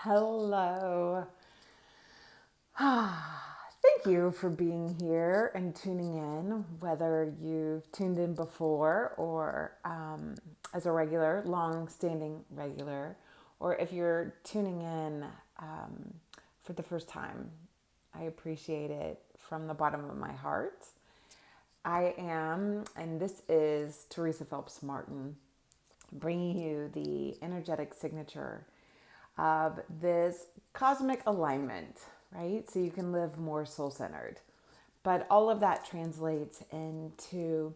Hello. Thank you for being here and tuning in, whether you've tuned in before or as a regular, long-standing regular, or if you're tuning in for the first time. I appreciate it from the bottom of my heart. I am, and this is Teresa Phelps Martin, bringing you the energetic signature of this cosmic alignment, right? So you can live more soul centered. But all of that translates into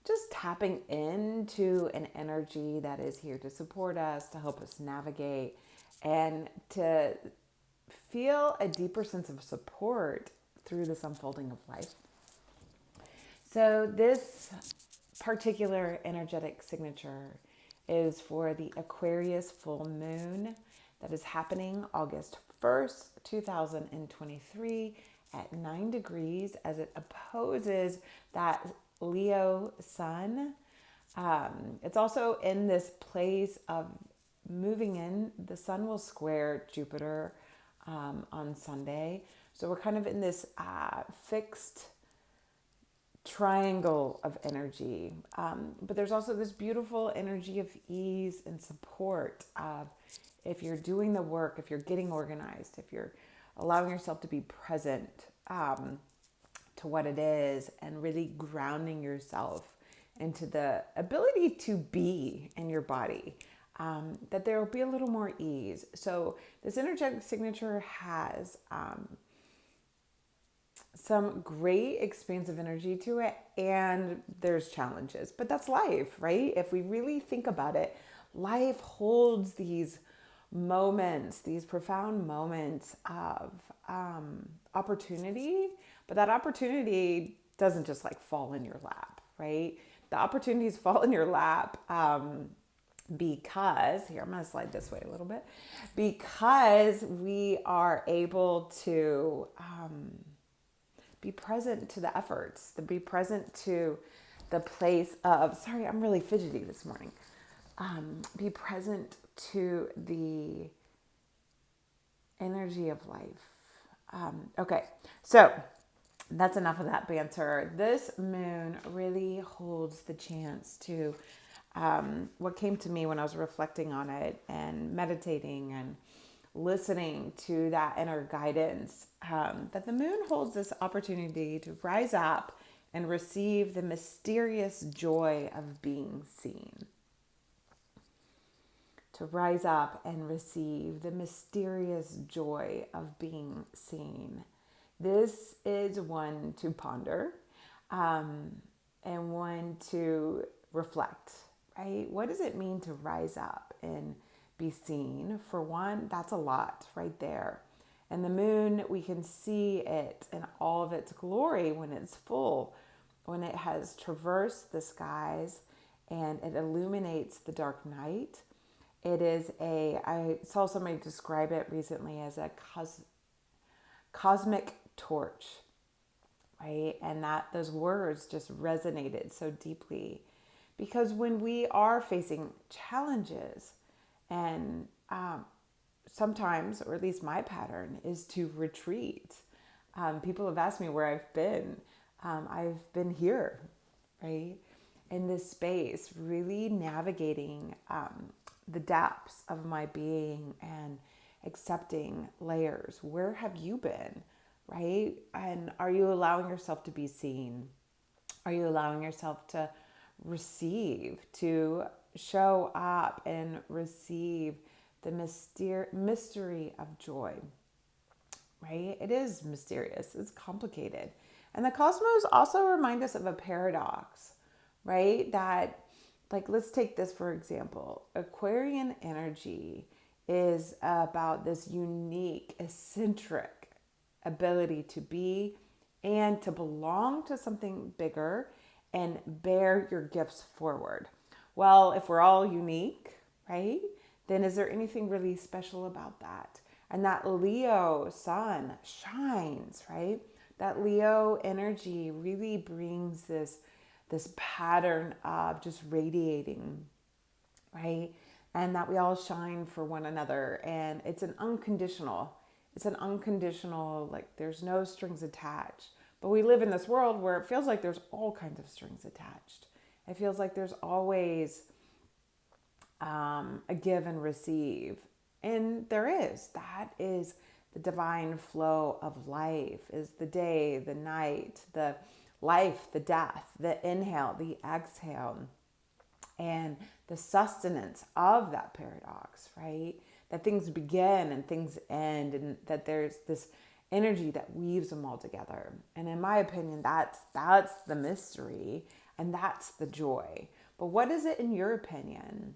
just tapping into an energy that is here to support us, to help us navigate, and to feel a deeper sense of support through this unfolding of life. So, this particular energetic signature is for the Aquarius Full Moon that is happening August 1st, 2023 at 9 degrees as it opposes that Leo sun. It's also in this place of moving in. The sun will square Jupiter on Sunday. So we're kind of in this fixed triangle of energy. But there's also this beautiful energy of ease and support of if you're doing the work, if you're getting organized, if you're allowing yourself to be present to what it is and really grounding yourself into the ability to be in your body, that there will be a little more ease. So this energetic signature has some great expansive energy to it, and there's challenges, but that's life, right? If we really think about it, life holds these moments, these profound moments of opportunity, but that opportunity doesn't just like fall in your lap, right? The opportunities fall in your lap because, here, I'm going to slide this way a little bit, because we are able to be present to the efforts, to be present to the place of, sorry, I'm really fidgety this morning. Be present to the energy of life. Okay, so that's enough of that banter. This moon really holds the chance to, what came to me when I was reflecting on it and meditating and listening to that inner guidance, that the moon holds this opportunity to rise up and receive the mysterious joy of being seen. To rise up and receive the mysterious joy of being seen. This is one to ponder and one to reflect, right? What does it mean to rise up and be seen? For one, that's a lot right there. And the moon, we can see it in all of its glory when it's full, when it has traversed the skies and it illuminates the dark night. It is I saw somebody describe it recently as a cosmic torch, right? And that those words just resonated so deeply because when we are facing challenges, and sometimes, or at least my pattern, is to retreat. People have asked me where I've been. I've been here, right? In this space, really navigating the depths of my being and accepting layers. Where have you been, right? And are you allowing yourself to be seen? Are you allowing yourself to receive, to show up and receive the mystery of joy, right? It is mysterious. It's complicated. And the cosmos also remind us of a paradox, right? That, like, let's take this for example. Aquarian energy is about this unique, eccentric ability to be and to belong to something bigger and bear your gifts forward. Well, if we're all unique, right, then is there anything really special about that? And that Leo sun shines, right? That Leo energy really brings this pattern of just radiating, right? and that we all shine for one another. And it's an unconditional, like there's no strings attached. But we live in this world where it feels like there's all kinds of strings attached. It feels like there's always a give and receive. And there is. That is the divine flow of life, is the day, the night, the life, the death, the inhale, the exhale, and the sustenance of that paradox, right? That things begin and things end, and that there's this energy that weaves them all together. And in my opinion, that's the mystery, and that's the joy. But what is it in your opinion?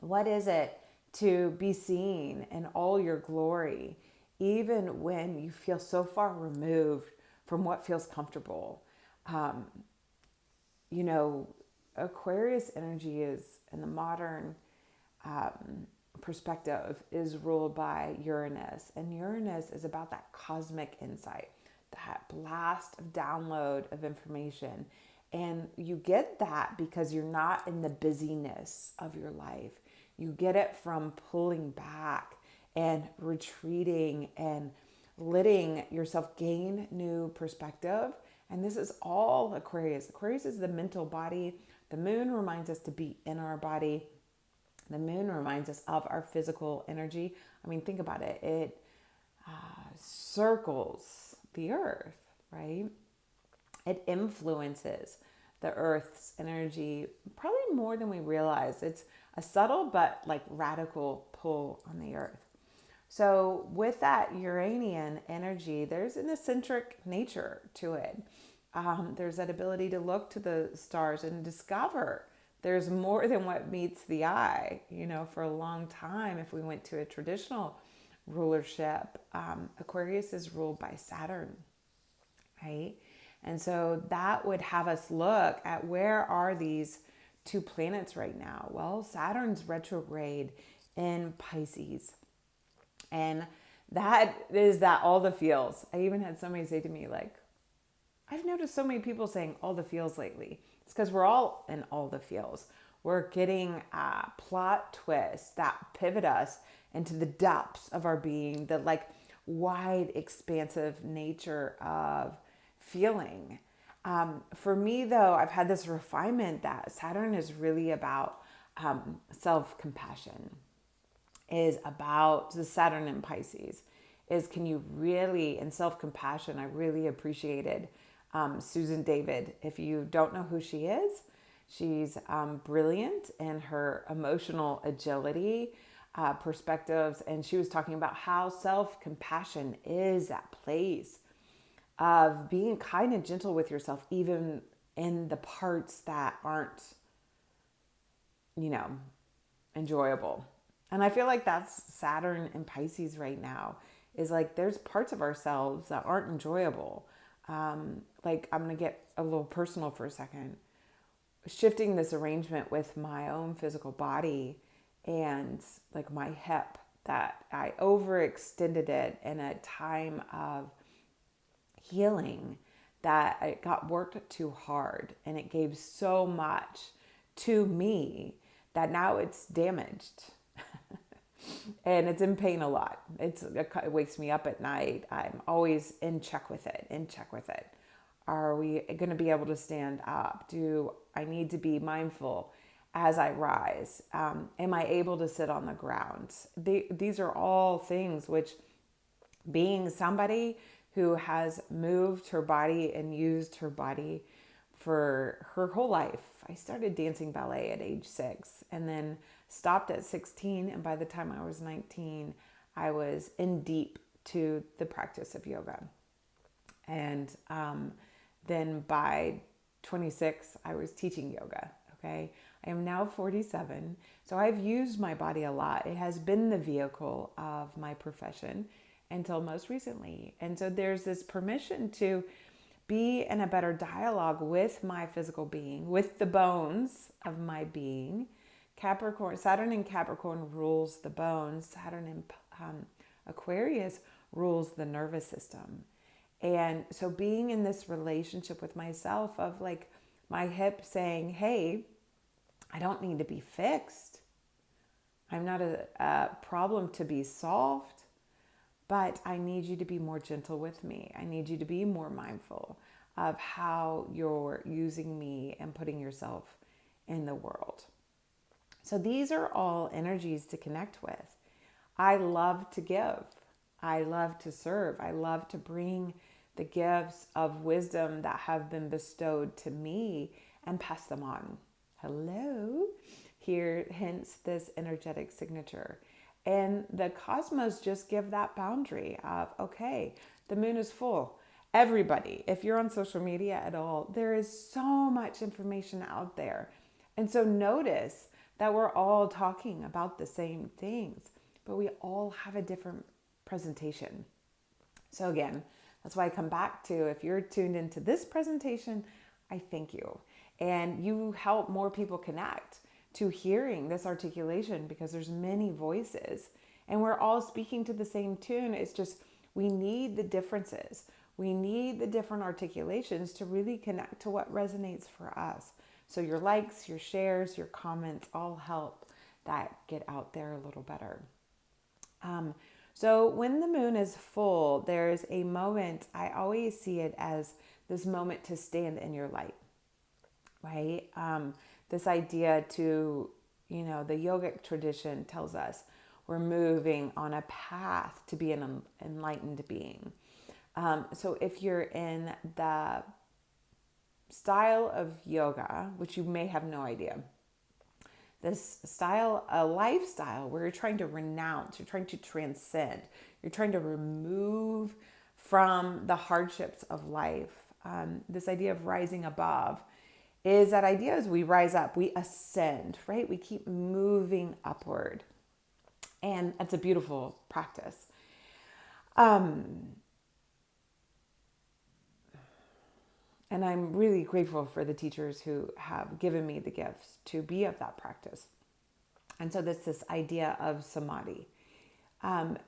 What is it to be seen in all your glory, even when you feel so far removed from what feels comfortable? Um, you know, Aquarius energy is, in the modern perspective, is ruled by Uranus. And Uranus is about that cosmic insight, that blast of download of information. And you get that because you're not in the busyness of your life. You get it from pulling back and retreating and letting yourself gain new perspective. And this is all Aquarius. Aquarius is the mental body. The moon reminds us to be in our body. The moon reminds us of our physical energy. I mean, think about it. It circles the earth, right? It influences the earth's energy probably more than we realize. It's a subtle but like radical pull on the earth. So with that Uranian energy, there's an eccentric nature to it. There's that ability to look to the stars and discover there's more than what meets the eye. You know, for a long time, if we went to a traditional rulership, Aquarius is ruled by Saturn, right? And so that would have us look at, where are these two planets right now? Well, Saturn's retrograde in Pisces. And that is that all the feels. I even had somebody say to me, like, I've noticed so many people saying all the feels lately. It's because we're all in all the feels. We're getting plot twists that pivot us into the depths of our being, the like wide, expansive nature of feeling. For me, though, I've had this refinement that Saturn is really about self-compassion, is about the Saturn in Pisces, is can you really, in self-compassion, I really appreciated Susan David. If you don't know who she is, she's brilliant in her emotional agility, perspectives, and she was talking about how self-compassion is that place of being kind and gentle with yourself, even in the parts that aren't, enjoyable. And I feel like that's Saturn in Pisces right now, is like there's parts of ourselves that aren't enjoyable. Like I'm going to get a little personal for a second. Shifting this arrangement with my own physical body and like my hip, that I overextended it in a time of healing, that it got worked too hard and it gave so much to me that now it's damaged and it's in pain a lot. It wakes me up at night. I'm always in check with it. Are we going to be able to stand up? Do I need to be mindful as I rise? Am I able to sit on the ground? These are all things which, being somebody who has moved her body and used her body for her whole life. I started dancing ballet at age 6 and then stopped at 16. And by the time I was 19, I was in deep to the practice of yoga. And then by 26, I was teaching yoga. Okay. I am now 47. So I've used my body a lot. It has been the vehicle of my profession until most recently. And so there's this permission to be in a better dialogue with my physical being, with the bones of my being. Saturn in Capricorn rules the bones. Saturn in Aquarius rules the nervous system. And so being in this relationship with myself of like my hip saying, hey, I don't need to be fixed. I'm not a problem to be solved, but I need you to be more gentle with me. I need you to be more mindful of how you're using me and putting yourself in the world. So these are all energies to connect with. I love to give. I love to serve. I love to bring the gifts of wisdom that have been bestowed to me and pass them on. Hello. Here, hence this energetic signature. And the cosmos just give that boundary of, okay, the moon is full. Everybody, if you're on social media at all, there is so much information out there. And so notice that we're all talking about the same things, but we all have a different presentation. So again, that's why I come back to, if you're tuned into this presentation, I thank you. And you help more people connect to hearing this articulation, because there's many voices and we're all speaking to the same tune. It's just, we need the differences. We need the different articulations to really connect to what resonates for us. So your likes, your shares, your comments all help that get out there a little better. So when the moon is full, there's a moment, I always see it as this moment to stand in your light, right? This idea to, the yogic tradition tells us we're moving on a path to be an enlightened being. So if you're in the style of yoga, which you may have no idea, this style, a lifestyle where you're trying to renounce, you're trying to transcend, you're trying to remove from the hardships of life. This idea of rising above is that idea as we rise up, we ascend, right? We keep moving upward. And that's a beautiful practice. And I'm really grateful for the teachers who have given me the gifts to be of that practice. And so this idea of samadhi. And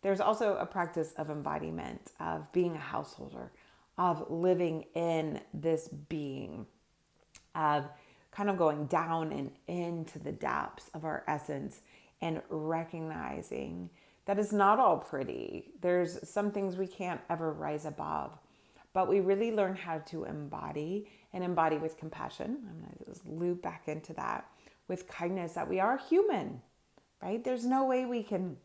there's also a practice of embodiment, of being a householder, of living in this being, of kind of going down and into the depths of our essence and recognizing that it's not all pretty. There's some things we can't ever rise above, but we really learn how to embody and embody with compassion. I'm going to just loop back into that with kindness, that we are human, right? There's no way we can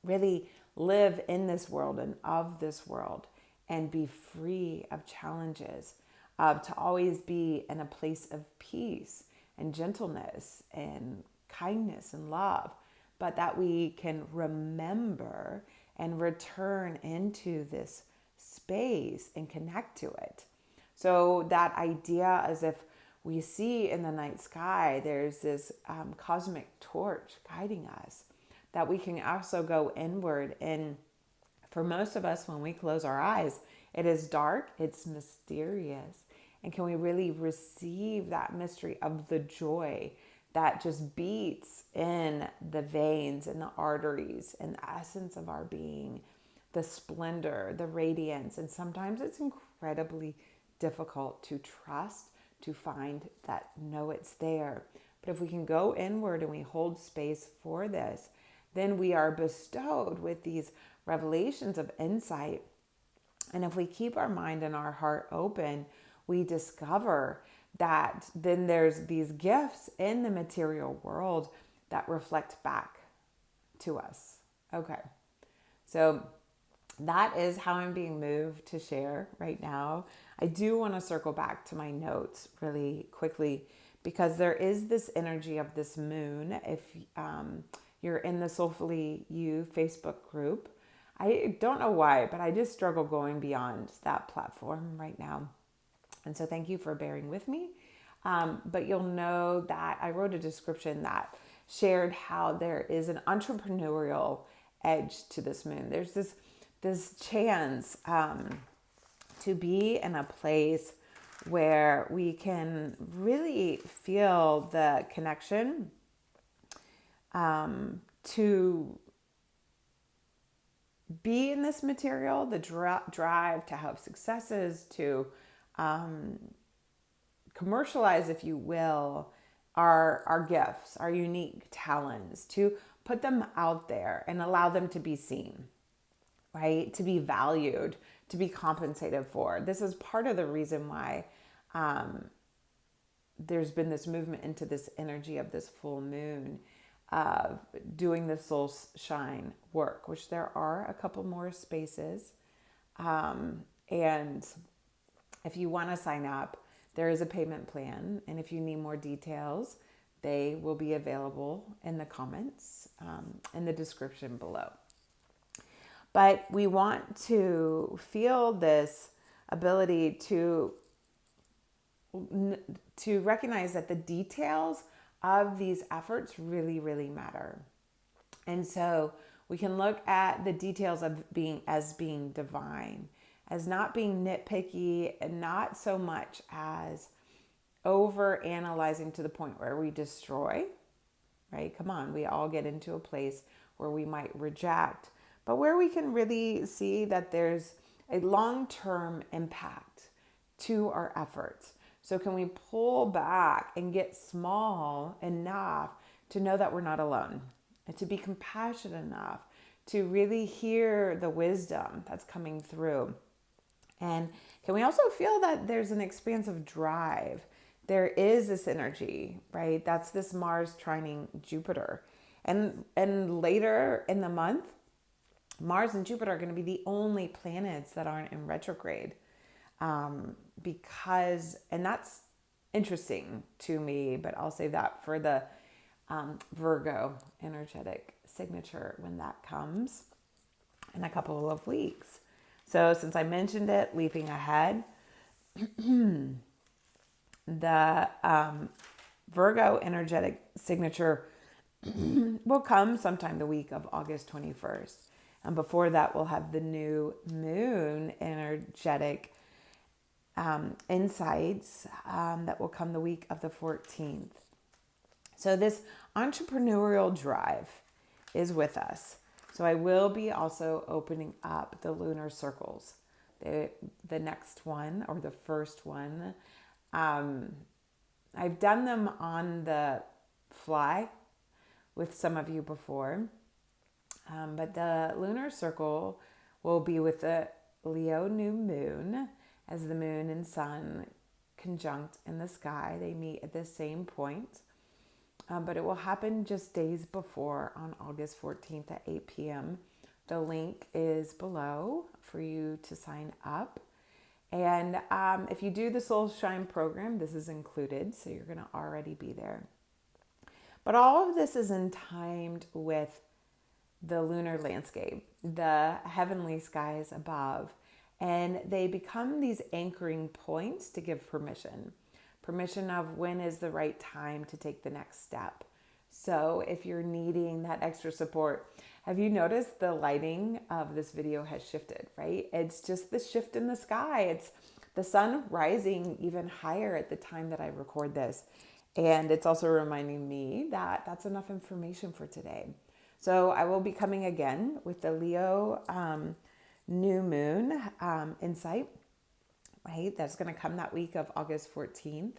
really live in this world and of this world and be free of challenges, to always be in a place of peace and gentleness and kindness and love, but that we can remember and return into this space and connect to it. So that idea, as if we see in the night sky, there's this cosmic torch guiding us, that we can also go inward. And for most of us, when we close our eyes, it is dark, it's mysterious. And can we really receive that mystery of the joy that just beats in the veins and the arteries and the essence of our being, the splendor, the radiance. And sometimes it's incredibly difficult to trust, to find that, no, it's there. But if we can go inward and we hold space for this, then we are bestowed with these revelations of insight. And if we keep our mind and our heart open, we discover that then there's these gifts in the material world that reflect back to us. Okay, so that is how I'm being moved to share right now. I do want to circle back to my notes really quickly, because there is this energy of this moon. If you're in the Soulfully You Facebook group, I don't know why, but I just struggle going beyond that platform right now. And so thank you for bearing with me. But you'll know that I wrote a description that shared how there is an entrepreneurial edge to this moon. There's this chance to be in a place where we can really feel the connection to be in this material, the drive to have successes, to commercialize, if you will, our gifts, our unique talents, to put them out there and allow them to be seen, right? To be valued, to be compensated for. This is part of the reason why there's been this movement into this energy of this full moon, of doing the soul shine work, which there are a couple more spaces. And if you want to sign up, there is a payment plan. And if you need more details, they will be available in the comments, in the description below. But we want to feel this ability to recognize that the details of these efforts really, really matter. And so we can look at the details of being divine, as not being nitpicky, and not so much as over analyzing to the point where we destroy, right? Come on, we all get into a place where we might reject, but where we can really see that there's a long-term impact to our efforts. So can we pull back and get small enough to know that we're not alone, and to be compassionate enough to really hear the wisdom that's coming through? And can we also feel that there's an expansive drive? There is this energy, right? That's this Mars trining Jupiter. And later in the month, Mars and Jupiter are going to be the only planets that aren't in retrograde. Because, and that's interesting to me, but I'll say that for the Virgo energetic signature when that comes in a couple of weeks. So since I mentioned it, leaping ahead, the Virgo energetic signature will come sometime the week of August 21st. And before that, we'll have the new moon energetic insights that will come the week of the 14th. So this entrepreneurial drive is with us. So I will be also opening up the lunar circles. The next one, or the first one, I've done them on the fly with some of you before. But the lunar circle will be with the Leo new moon, as the moon and sun conjunct in the sky. They meet at the same point, but it will happen just days before, on August 14th at 8 p.m. The link is below for you to sign up. And if you do the Soul Shine program, this is included, so you're going to already be there. But all of this is timed with the lunar landscape, the heavenly skies above, and they become these anchoring points to give permission of when is the right time to take the next step. So if you're needing that extra support, have you noticed the lighting of this video has shifted, right? It's just the shift in the sky. It's the sun rising even higher at the time that I record this. And it's also reminding me that that's enough information for today. So I will be coming again with the Leo new moon insight, right? That's going to come that week of August 14th.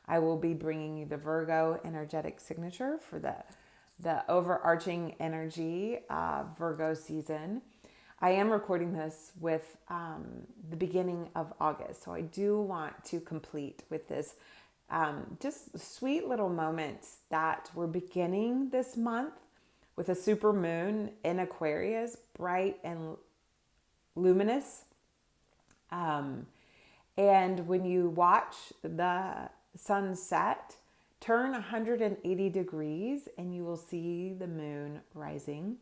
I will be bringing you the Virgo energetic signature for the overarching energy of Virgo season. I am recording this with the beginning of August. So I do want to complete with this just sweet little moments that we're beginning this month with a super moon in Aquarius, bright and luminous. And when you watch the sunset, turn 180 degrees and you will see the moon rising.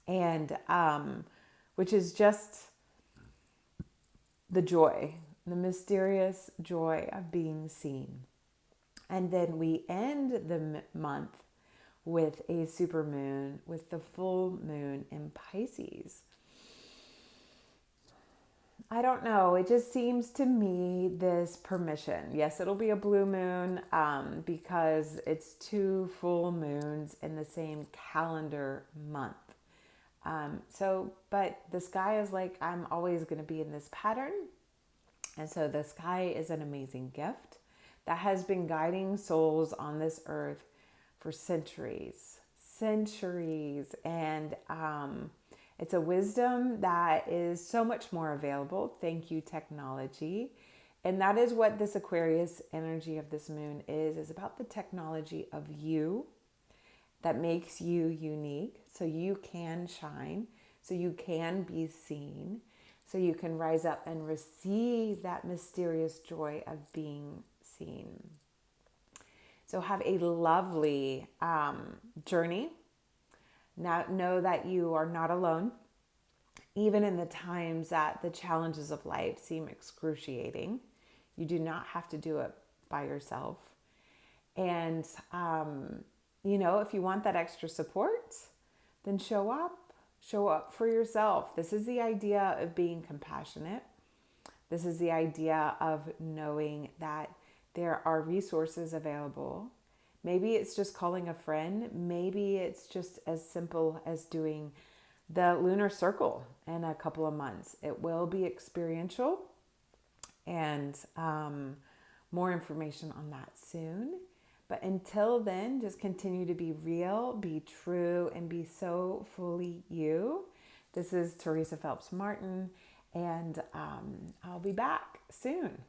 And which is just the joy, the mysterious joy of being seen. And then we end the month with a super moon, with the full moon in Pisces. I don't know. It just seems to me this permission. Yes, it'll be a blue moon because it's 2 full moons in the same calendar month. But the sky is like, I'm always going to be in this pattern. And so the sky is an amazing gift that has been guiding souls on this earth for centuries, centuries. And it's a wisdom that is so much more available. Thank you, technology. And that is what this Aquarius energy of this moon is about the technology of you that makes you unique, so you can shine, so you can be seen, so you can rise up and receive that mysterious joy of being seen. So have a lovely journey. Now know that you are not alone, even in the times that the challenges of life seem excruciating. You do not have to do it by yourself. And if you want that extra support, then show up for yourself. This is the idea of being compassionate. This is the idea of knowing that there are resources available. Maybe it's just calling a friend. Maybe it's just as simple as doing the lunar circle in a couple of months. It will be experiential, and more information on that soon. But until then, just continue to be real, be true, and be so fully you. This is Teresa Phelps Martin, and I'll be back soon.